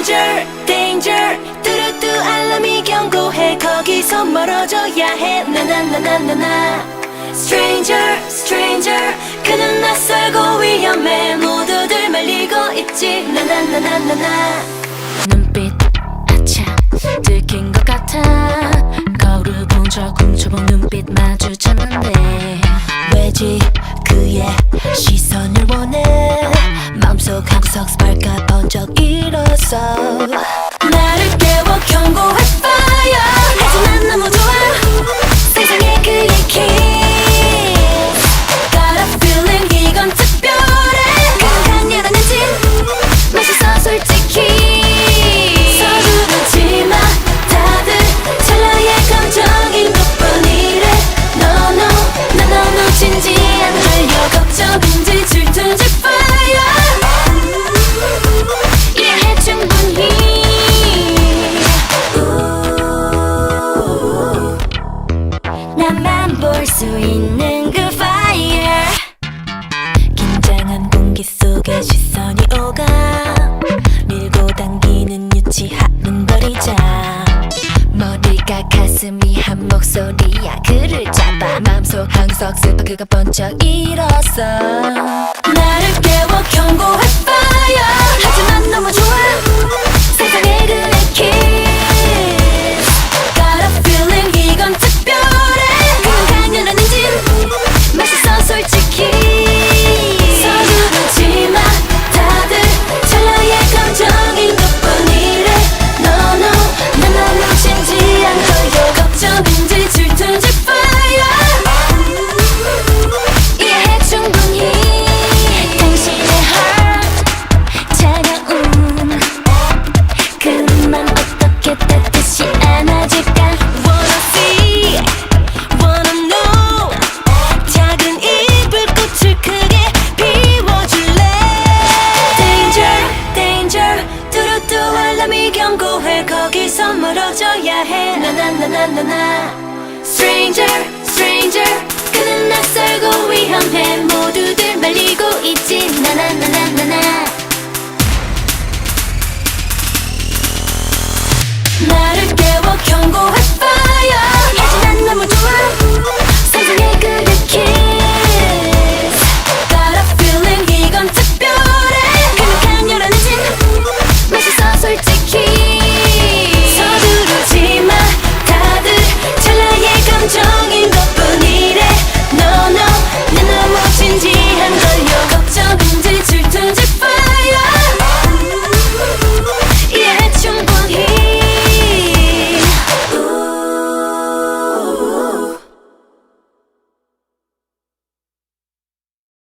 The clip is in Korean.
Danger, danger 뚜루뚜 알람이 경고해 거기서 멀어져야 해 나나나나나나 Stranger, stranger 그는 낯설고 위험해 모두들 말리고 있지 나나나나나나 눈빛 아차 들킨 것 같아 거울을 본 적 훔쳐본 눈빛 마주쳤는데 왜지 그의 시선을 원해 마음속 항상 스파크가 번쩍 일어서 나를 깨워 경고할 fire 하지만 너무 좋아 세상에 그의 kiss Got a feeling 이건 특별해 그는 강렬한 엔진 멋있어 솔직히 서두르지 마 다들 찰나의 감정인 것뿐이래 No no 나 너무 진지한 걸요 걱정인지 질투인지 fire 이해해 충분히 나만 볼 수 있는 그 fire 긴장한 공기 속에 시선이 오가 밀고 당기는 유치한 눈거리자 머리가 가슴이 한 목소리야 그를 잡아 마음속 항상 스파크가 번쩍 일어서 나를 깨워 경고할 fire 하지만 너무 좋아 세상에 그의 kiss Got a feeling 이건 특별해 그는 강렬한 엔진 맛있어 솔직히 서두르지 마 다들 찰나의 감정인 것뿐이래 No no 난 너무 진지한 걸요 걱정인지 질투인지 fire 이해해 충분히 당신의 heart 차가운 그만 어떻게 따뜻이 안아줄까 Wanna see wanna know 작은 이불꽃을 크게 피워줄래 Danger danger 뚜루뚜 알람이 경고해 거기서 멀어져야 해 나나나나나나 Stranger stranger 그는 낯설고 위험해 모두들 말리고 있지 나나나나